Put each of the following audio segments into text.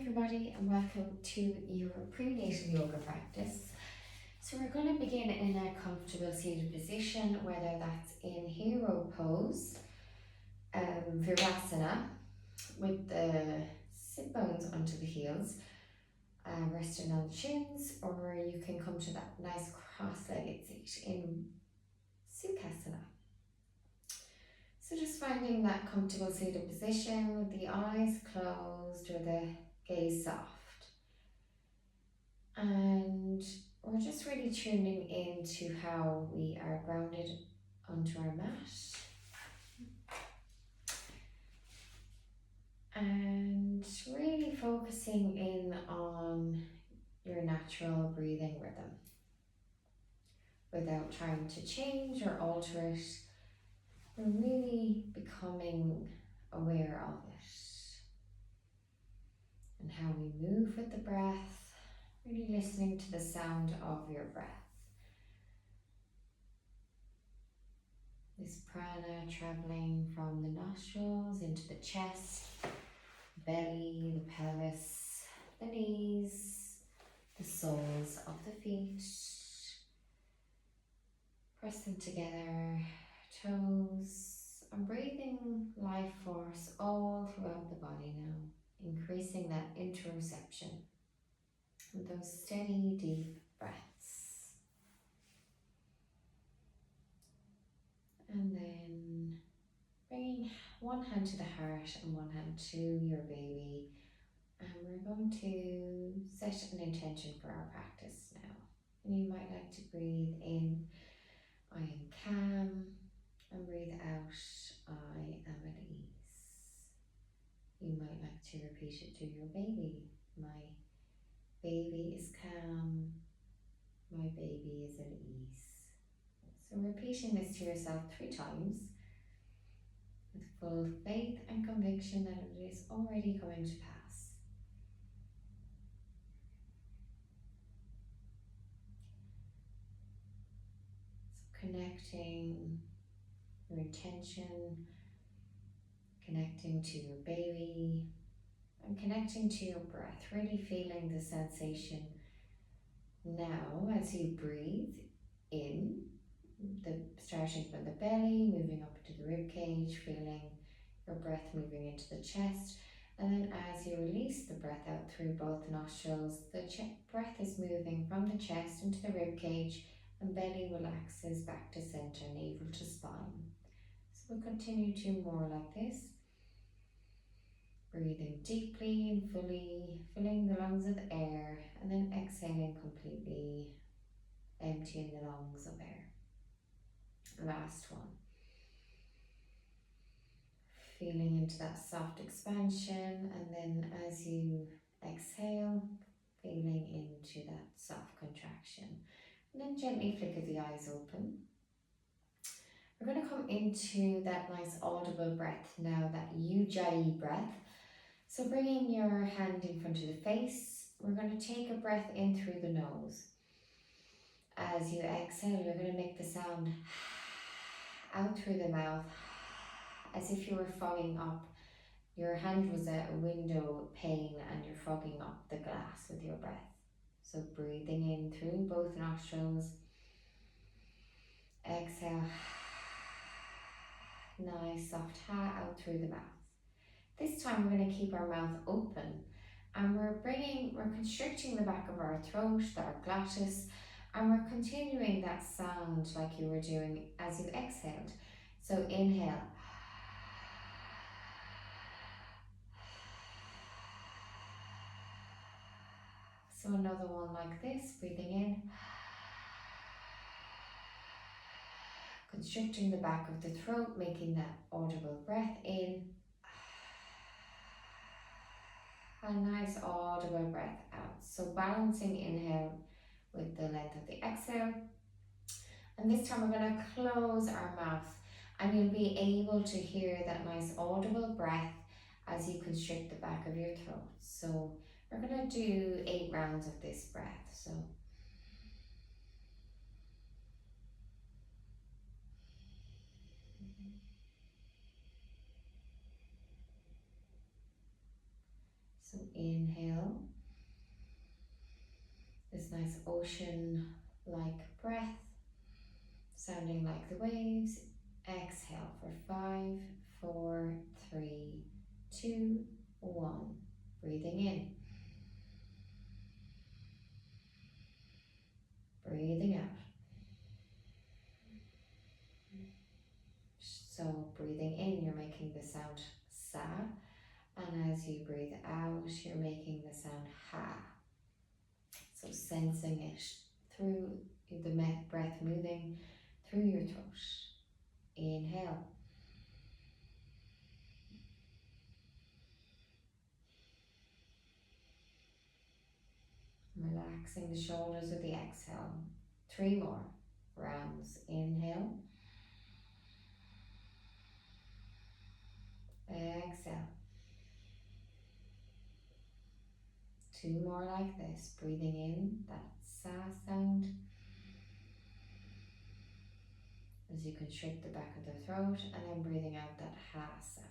everybody, and welcome to your prenatal yoga practice. So we're going to begin in a comfortable seated position, whether that's in hero pose, virasana, with the sit bones onto the heels, resting on the shins, or you can come to that nice cross-legged seat in sukhasana. So just finding that comfortable seated position with the eyes closed or the gaze soft. And we're just really tuning into how we are grounded onto our mat. And really focusing in on your natural breathing rhythm without trying to change or alter it. We're really becoming aware of it and how we move with the breath, really listening to the sound of your breath. This prana traveling from the nostrils into the chest, belly, the pelvis, the knees, the soles of the feet. Press them together, toes, and breathing life force all throughout the body now, increasing that interoception with those steady, deep breaths. And then bringing one hand to the heart and one hand to your baby. And we're going to set an intention for our practice now. And you might like to breathe in, I am calm, and breathe out, I am at ease. You might like to repeat it to your baby. My baby is calm, my baby is at ease. So repeating this to yourself 3 times with full faith and conviction that it is already coming to pass. So connecting your intention, connecting to your baby, and connecting to your breath, really feeling the sensation now as you breathe in, starting from the belly, moving up to the rib cage, feeling your breath moving into the chest, and then as you release the breath out through both nostrils, the breath is moving from the chest into the rib cage, and belly relaxes back to center, navel to spine. So we'll continue 2 more like this. Breathing deeply and fully, filling the lungs with air, and then exhaling completely, emptying the lungs of air. Last one. Feeling into that soft expansion, and then as you exhale, feeling into that soft contraction. And then gently flicker the eyes open. We're going to come into that nice audible breath now, that Ujjayi breath. So bringing your hand in front of the face, we're going to take a breath in through the nose. As you exhale, you're going to make the sound out through the mouth, as if you were fogging up. Your hand was a window pane and you're fogging up the glass with your breath. So breathing in through both nostrils. Exhale. Nice soft ha out through the mouth. This time we're going to keep our mouth open, and we're constricting the back of our throat, our glottis, and we're continuing that sound like you were doing as you exhaled. So inhale. So another one like this, breathing in. Constricting the back of the throat, making that audible breath in. A nice audible breath out. So balancing inhale with the length of the exhale. And this time we're going to close our mouth, and you'll be able to hear that nice audible breath as you constrict the back of your throat. So we're going to do 8 rounds of this breath. So So inhale, this nice ocean-like breath, sounding like the waves. Exhale for 5, 4, 3, 2, 1. Breathing in. Breathing out. So breathing in, you're making the sound sa, and as you breathe out, you're making the sound ha. So sensing it through the breath moving through your throat. Inhale. Relaxing the shoulders with the exhale. 3 more rounds. Inhale. Exhale. 2 more like this. Breathing in that sa sound as you constrict the back of the throat, and then breathing out that ha sound.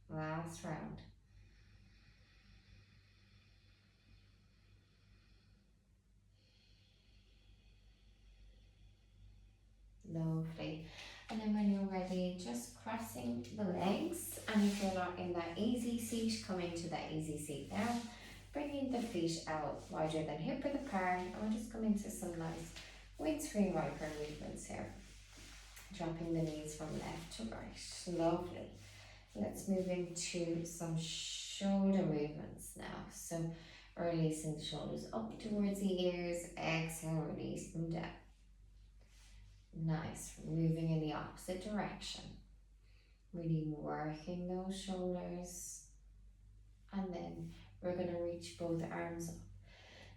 Last round. Lovely. And then when you're ready, just crossing the legs, and if you're not in that easy seat, coming to that easy seat now, bringing the feet out wider than hip width apart, and we'll just come into some nice windscreen wiper movements here. Dropping the knees from left to right. Lovely. Let's move into some shoulder movements now. So releasing the shoulders up towards the ears, exhale, release them down. Nice, moving in the opposite direction. Really working those shoulders. And then we're going to reach both arms up.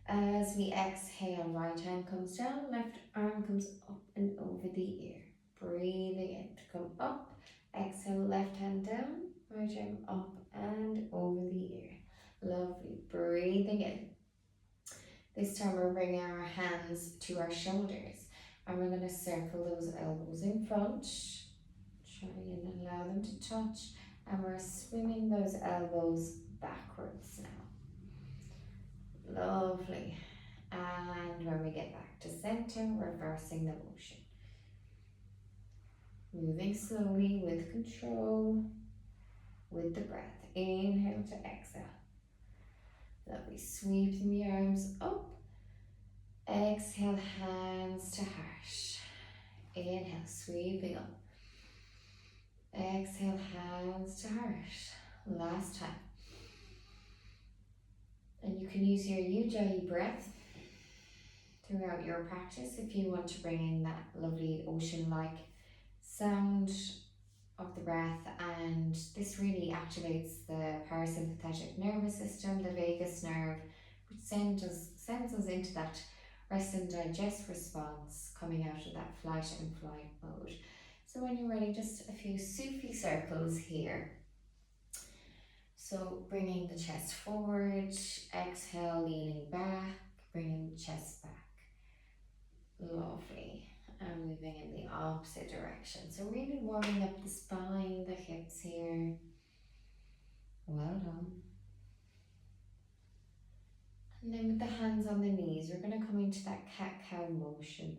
As we exhale, right hand comes down, left arm comes up and over the ear. Breathing in to come up. Exhale, left hand down, right arm up and over the ear. Lovely. Breathing in. This time we're bringing our hands to our shoulders, and we're going to circle those elbows in front. Try and allow them to touch, and we're swinging those elbows backwards now. Lovely. And when we get back to center, reversing the motion. Moving slowly with control, with the breath. Inhale to exhale. Lovely. Sweeping the arms up. Exhale, hands to heart. Inhale, sweeping up. Exhale, hands to heart. Last time. And you can use your Ujjayi breath throughout your practice if you want to bring in that lovely ocean-like sound of the breath, and this really activates the parasympathetic nervous system, the vagus nerve, which sends us into that rest and digest response, coming out of that flight and flight mode. So when you're ready, just a few Sufi circles here. So bringing the chest forward, exhale, leaning back, bringing the chest back. Lovely. And moving in the opposite direction. So really warming up the spine, the hips here. Well done. And then with the hands on the knees, we're going to come into that cat-cow motion.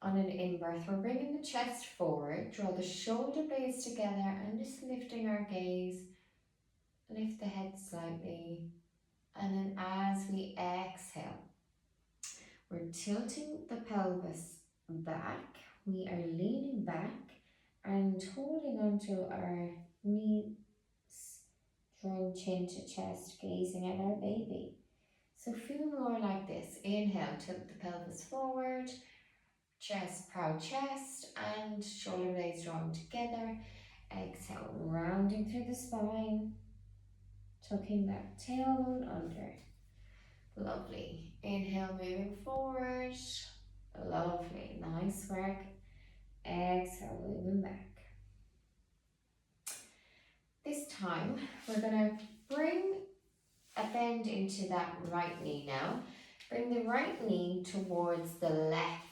On an in-breath, we're bringing the chest forward, draw the shoulder blades together, and just lifting our gaze. Lift the head slightly. And then as we exhale, we're tilting the pelvis back. We are leaning back and holding onto our knees, drawing chin to chest, gazing at our baby. So a few more like this. Inhale, tilt the pelvis forward, chest, proud chest, and shoulder blades drawn together. Exhale, rounding through the spine, tucking that tailbone under. Lovely. Inhale, moving forward. Lovely. Nice work. Exhale, moving back. This time, we're going to bring a bend into that right knee now. Bring the right knee towards the left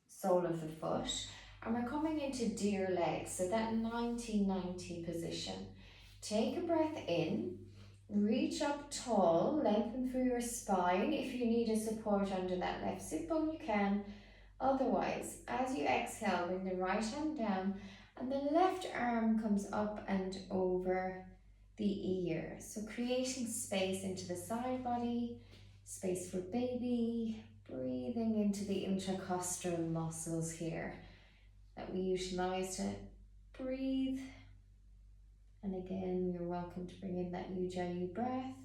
sole of the foot, And we're coming into deer legs, so that 90-90 position. Take a breath in, reach up tall, lengthen through your spine. If you need a support under that left sit bone, you can. Otherwise, as you exhale, bring the right hand down and the left arm comes up and over the ear. So creating space into the side body, space for baby, breathing into the intercostal muscles here that we utilize to breathe. And again, you're welcome to bring in that Ujjayi breath.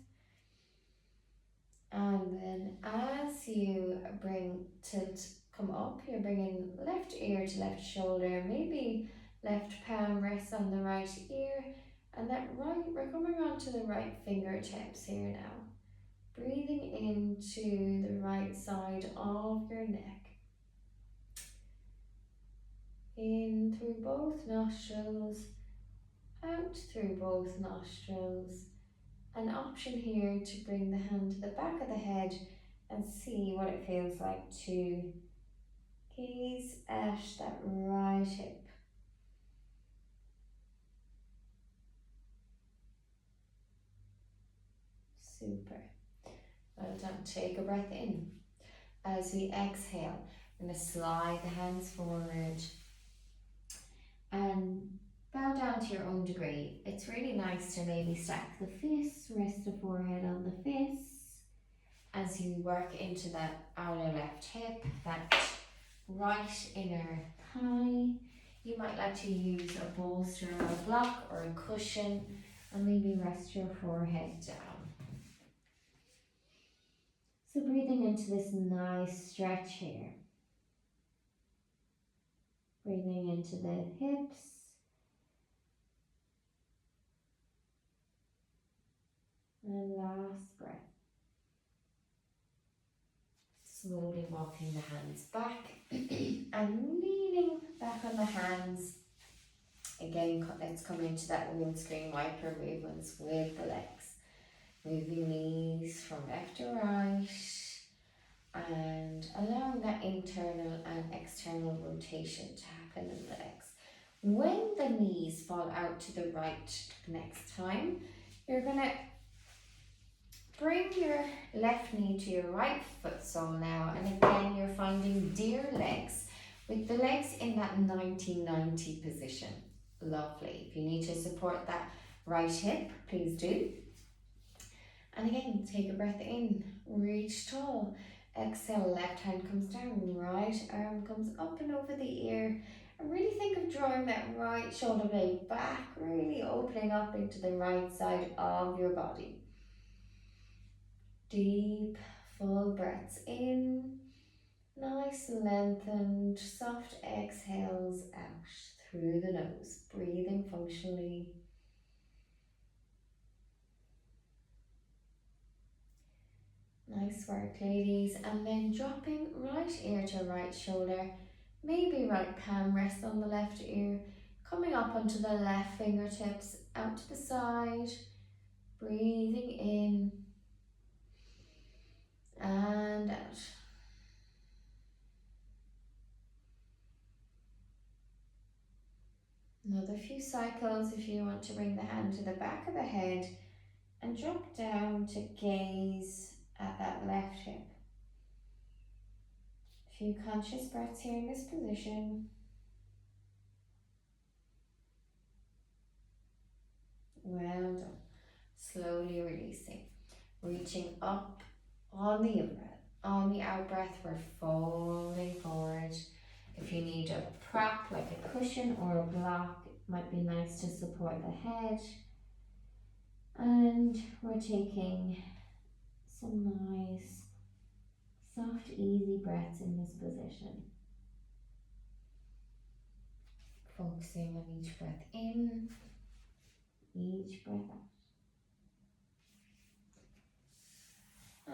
And then as you bring tilt, come up, you're bringing left ear to left shoulder, maybe left palm rests on the right ear, and that right, we're coming on to the right fingertips here now. Breathing into the right side of your neck. In through both nostrils, out through both nostrils. An option here to bring the hand to the back of the head and see what it feels like to gaze at that right hip. Super. Well done. Take a breath in. As we exhale, we're going to slide the hands forward and bow down to your own degree. It's really nice to maybe stack the fists, rest the forehead on the fists as you work into that outer left hip, that right inner thigh. You might like to use a bolster or a block or a cushion and maybe rest your forehead down. So breathing into this nice stretch here. Breathing into the hips. And last breath. Slowly walking the hands back and leaning back on the hands. Again, let's come into that windscreen wiper movements with the legs. Moving knees from left to right and allowing that internal and external rotation to happen in the legs. When the knees fall out to the right next time, you're going to bring your left knee to your right foot sole now, and again you're finding deer legs with the legs in that 90-90 position. Lovely. If you need to support that right hip, please do. And again, take a breath in, reach tall. Exhale, left hand comes down, right arm comes up and over the ear. And really think of drawing that right shoulder blade back, really opening up into the right side of your body. Deep, full breaths in, nice lengthened, soft exhales out through the nose, breathing functionally. Nice work, ladies. And then dropping right ear to right shoulder, maybe right palm rests on the left ear, coming up onto the left fingertips, out to the side, breathing in and out. Another few cycles if you want to bring the hand to the back of the head and drop down to gaze at that left hip. A few conscious breaths here in this position. Well done. Slowly releasing. Reaching up on the in-breath. On the out-breath, we're folding forward. If you need a prop like a cushion or a block, it might be nice to support the head. And we're taking some nice, soft, easy breaths in this position. Focusing on each breath in, each breath out.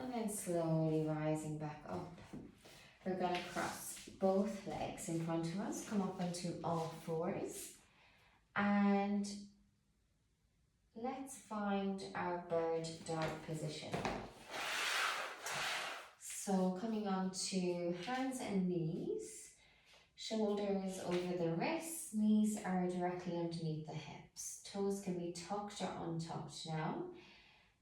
And then slowly rising back up. We're going to cross both legs in front of us, come up onto all fours, and let's find our bird dog position. So coming on to hands and knees, Shoulders over the wrists, knees are directly underneath the hips. Toes can be tucked or untucked now.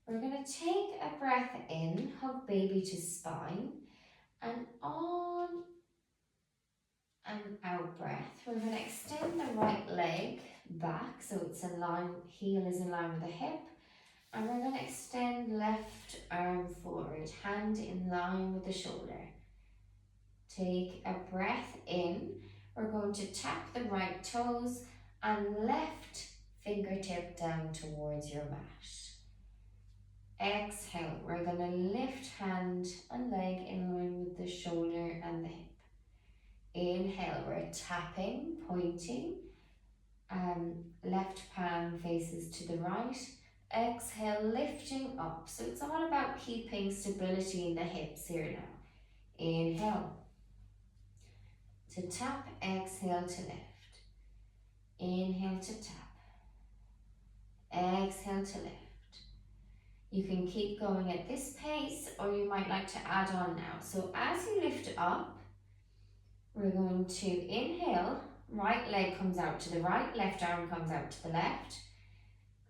We're going to take a breath in, hug baby to spine, and on and out breath. We're going to extend the right leg back so it's in line, heel is in line with the hip. And we're going to extend left arm forward, hand in line with the shoulder. Take a breath in. We're going to tap the right toes and left fingertip down towards your mat. Exhale, we're going to lift hand and leg in line with the shoulder and the hip. Inhale, we're tapping, pointing. Left palm faces to the right. Exhale, lifting up. So it's all about keeping stability in the hips here now. Inhale to tap, exhale to lift. Inhale to tap. Exhale to lift. You can keep going at this pace, or you might like to add on now. So as you lift up, we're going to inhale, right leg comes out to the right, left arm comes out to the left,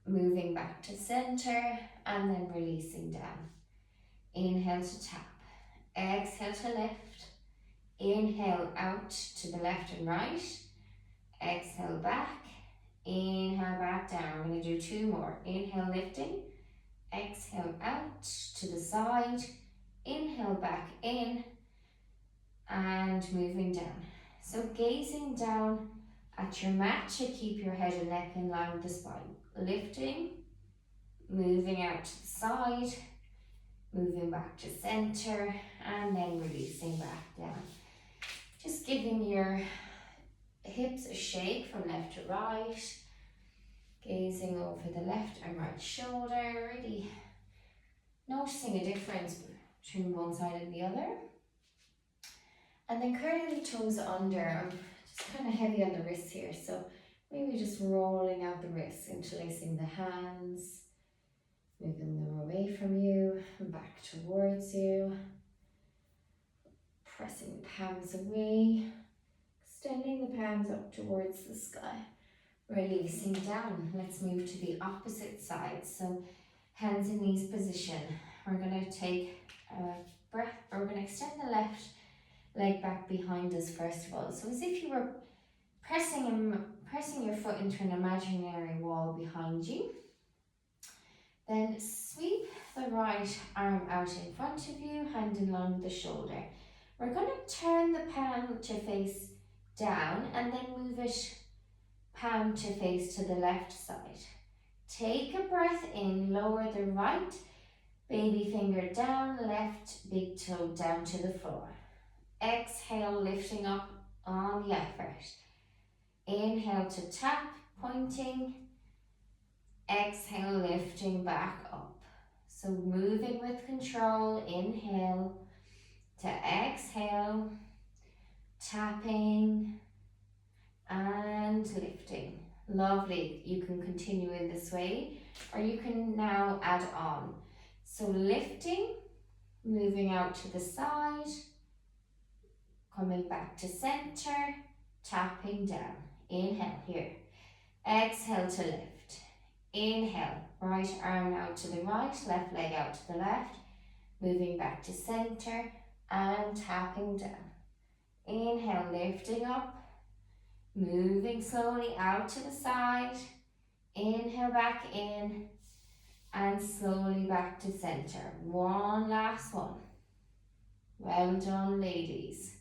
moving back to center, and then releasing down. Inhale to tap, exhale to lift, inhale out to the left and right, exhale back, inhale back down. We're going to do two more. Inhale lifting, exhale out to the side, inhale back in, and moving down. So gazing down at your mat to keep your head and neck in line with the spine. Lifting, moving out to the side, moving back to center, and then releasing back down. Just giving your hips a shake from left to right, gazing over the left and right shoulder, really noticing a difference between one side and the other. And then curling the toes under. I'm just kind of heavy on the wrists here, so maybe just rolling out the wrists, interlacing the hands, moving them away from you and back towards you, pressing the palms away, extending the palms up towards the sky, releasing down. Let's move to the opposite side. So hands in knees position. We're going to take a breath, or we're going to extend the left leg back behind us first of all. So as if you were pressing your foot into an imaginary wall behind you. Then sweep the right arm out in front of you, hand in line with the shoulder. We're going to turn the palm to face down and then move it palm to face to the left side. Take a breath in, lower the right baby finger down, left big toe down to the floor. Exhale, lifting up on the effort. Inhale to tap, pointing. Exhale, lifting back up. So moving with control. Inhale to exhale, tapping and lifting. Lovely. You can continue in this way, or you can now add on. So lifting, moving out to the side, coming back to center, tapping down. Inhale here. Exhale to lift. Inhale, right arm out to the right, left leg out to the left, moving back to center and tapping down. Inhale, lifting up, moving slowly out to the side. Inhale back in and slowly back to center. One last one. Well done, ladies.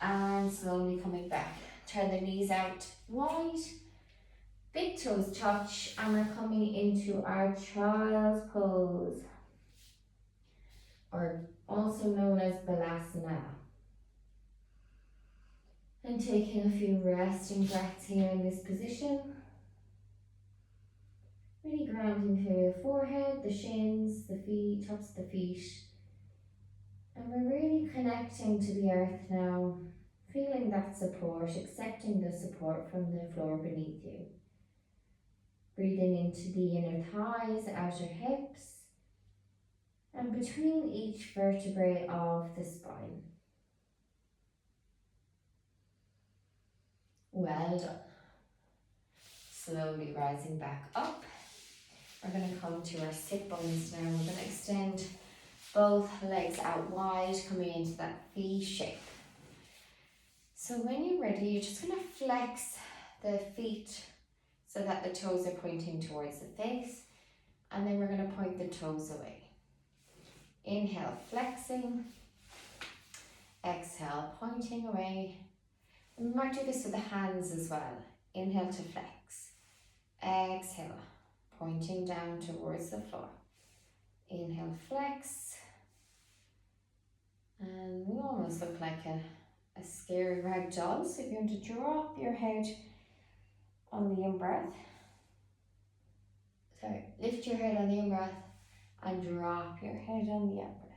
And slowly coming back. Turn the knees out wide. Big toes touch, and we're coming into our child's pose, or also known as Balasana. And taking a few resting breaths here in this position. Really grounding through your forehead, the shins, the feet, tops of the feet. And we're really connecting to the earth now, feeling that support, accepting the support from the floor beneath you. Breathing into the inner thighs, outer hips, and between each vertebrae of the spine. Well done. Slowly rising back up. We're going to come to our sit bones now. We're going to extend both legs out wide, coming into that V shape. So when you're ready, you're just going to flex the feet so that the toes are pointing towards the face, and then we're going to point the toes away. Inhale, flexing. Exhale, pointing away. And we might do this with the hands as well. Inhale to flex. Exhale, pointing down towards the floor. Inhale, flex. And we almost look like a scary rag doll. So if you want to drop your head on the in-breath. Sorry, lift your head on the in-breath and drop your head on the out-breath.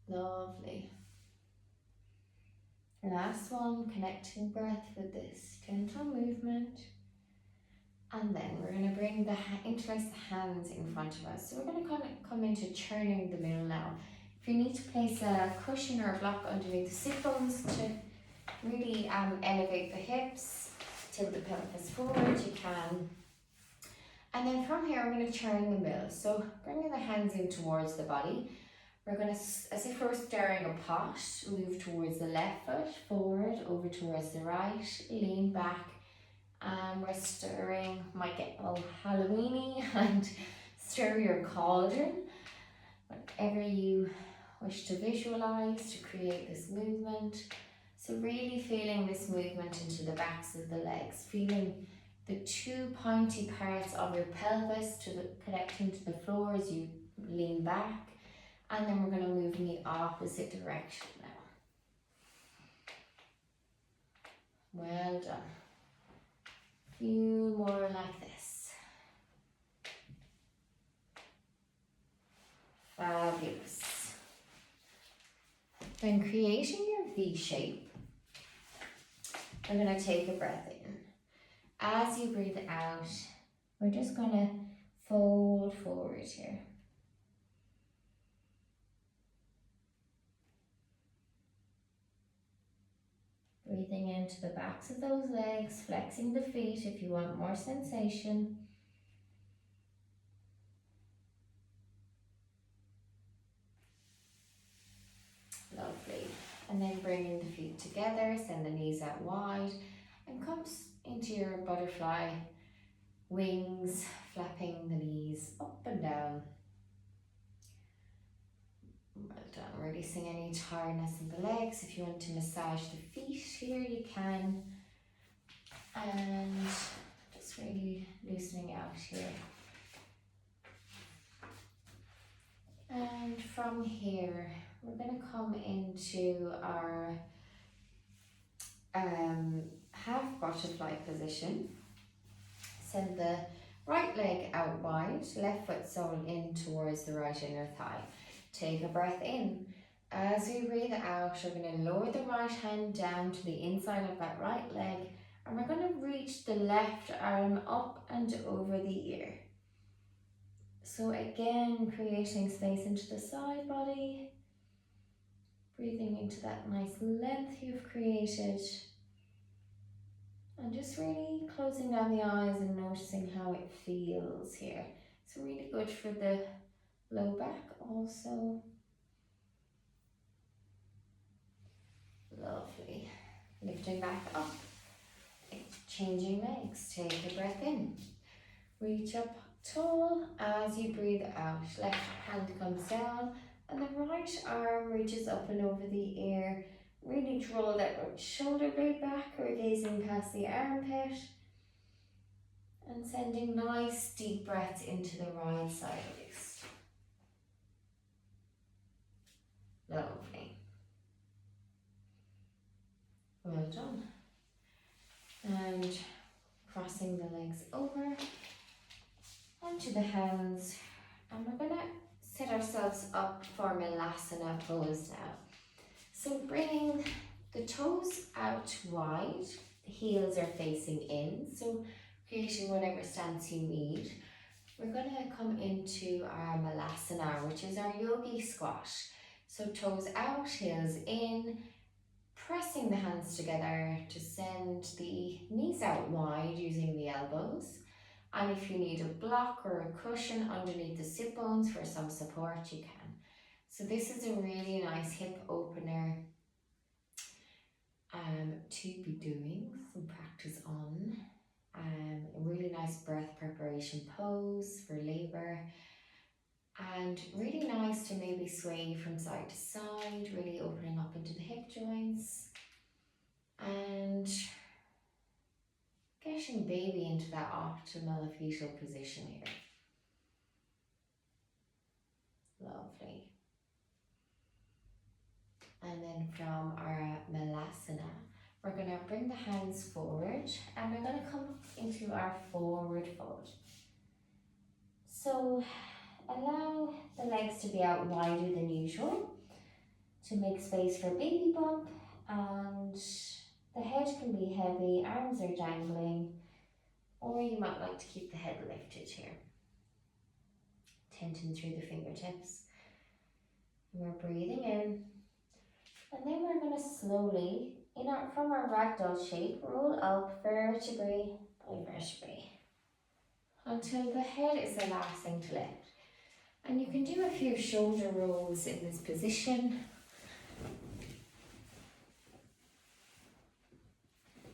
Lovely. Last one, connecting breath with this gentle movement. And then we're going to bring interlace the hands in front of us. So we're going to come into churning the middle now. If you need to place a cushion or a block underneath the sit bones to really elevate the hips, tilt the pelvis forward, you can. And then from here, we're going to churn the middle. So bringing the hands in towards the body. We're going to, as if we're stirring a pot, move towards the left foot, forward, over towards the right, lean back. And we're stirring, might get all Halloweeny and stir your cauldron. Whatever you wish to visualize to create this movement. So really feeling this movement into the backs of the legs, feeling the two pointy parts of your pelvis connecting to the floor as you lean back. And then we're going to move in the opposite direction now. Well done. Few more like this. Fabulous. When creating your V shape, we're going to take a breath in. As you breathe out, we're just going to fold forward here. Breathing into the backs of those legs, flexing the feet if you want more sensation. Lovely. And then bringing the feet together, send the knees out wide, and come into your butterfly wings, flapping the knees up and down. Well done. Releasing any tiredness in the legs. If you want to massage the feet here, you can. And just really loosening out here. And from here, we're going to come into our half butterfly position. Send the right leg out wide, left foot sole in towards the right inner thigh. Take a breath in. As we breathe out, we're going to lower the right hand down to the inside of that right leg, and we're going to reach the left arm up and over the ear. So again, creating space into the side body, breathing into that nice length you've created, and just really closing down the eyes and noticing how it feels here. It's really good for the low back also. Lovely. Lifting back up, changing legs. Take a breath in. Reach up tall. As you breathe out, left hand comes down and the right arm reaches up and over the ear. Really draw that right shoulder blade back or gazing past the armpit. And sending nice deep breaths into the right side waist. Lovely. Well done. And crossing the legs over onto the hands, and we're going to set ourselves up for Malasana pose now. So bringing the toes out wide, the heels are facing in, so creating whatever stance you need. We're going to come into our Malasana, which is our yogi squat. So toes out, heels in, pressing the hands together to send the knees out wide using the elbows. And if you need a block or a cushion underneath the sit bones for some support, you can. So this is a really nice hip opener to be doing some practice on. A really nice breath preparation pose for labour. And really nice to maybe sway from side to side, really opening up into the hip joints. And getting baby into that optimal fetal position here. Lovely. And then from our Malasana, we're going to bring the hands forward and we're going to come into our forward fold. So allow the legs to be out wider than usual to make space for baby bump, and the head can be heavy, arms are dangling, or you might like to keep the head lifted here. Tension through the fingertips. And we're breathing in. And then we're going to slowly, from our ragdoll shape, roll up vertebrae by vertebrae until the head is the last thing to lift. And you can do a few shoulder rolls in this position.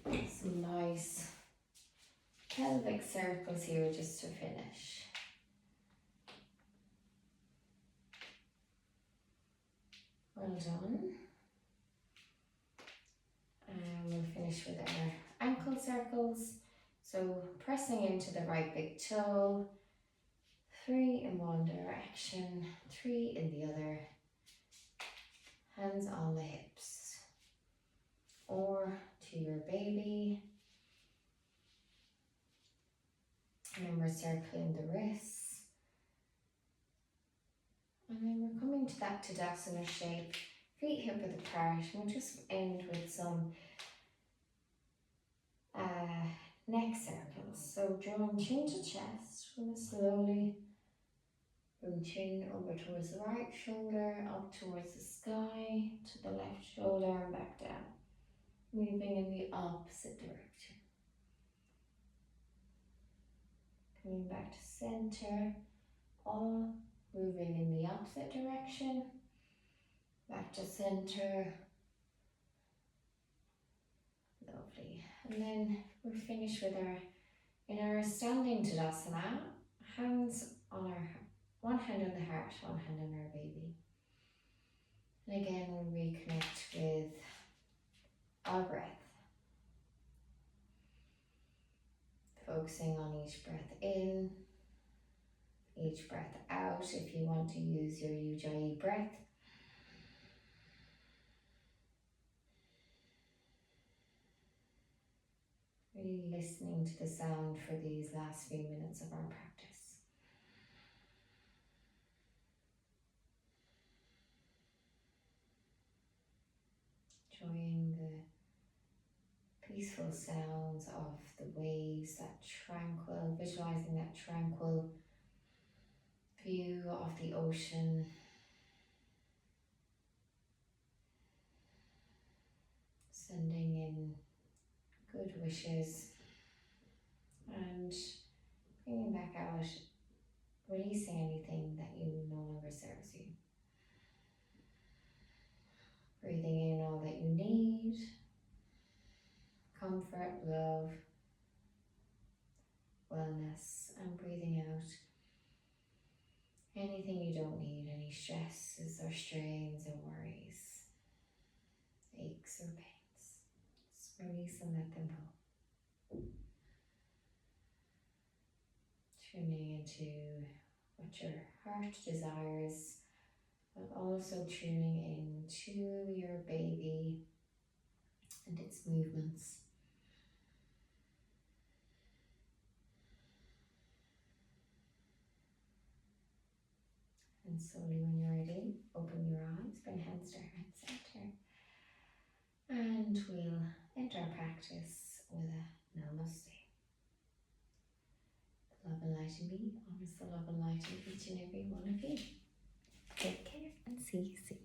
Some nice pelvic circles here just to finish. Well done. And we'll finish with our ankle circles. So pressing into the right big toe, 3 in one direction, 3 in the other, hands on the hips, or to your baby. And then we're circling the wrists. And then we're coming to that Tadasana shape, feet hip width apart. We'll just end with some neck circles. So drawing chin to chest, we're going to slowly bring chin over towards the right shoulder, up towards the sky, to the left shoulder and back down. Moving in the opposite direction. Coming back to center, all moving in the opposite direction. Back to center. Lovely. And then we'll finish with in our standing Tadasana, hands on one hand on the heart, one hand on our baby. And again, we'll reconnect with our breath. Focusing on each breath in, each breath out if you want to use your Ujjayi breath. Really listening to the sound for these last few minutes of our practice. Enjoying the peaceful sounds of the waves, that tranquil, visualizing that tranquil view of the ocean. Sending in good wishes and bringing back out, releasing anything that no longer serves you. Breathing in all that you need, comfort, love, wellness, and breathing out anything you don't need, any stresses or strains or worries, aches or pains. Just release and let them go. Tuning into what your heart desires, but also tuning into your baby and its movements. And slowly when you're ready, open your eyes, bring hands to heart center. And we'll end our practice with a namaste. The love and light in me honors the love and light in each and every one of you. Take care and see you soon.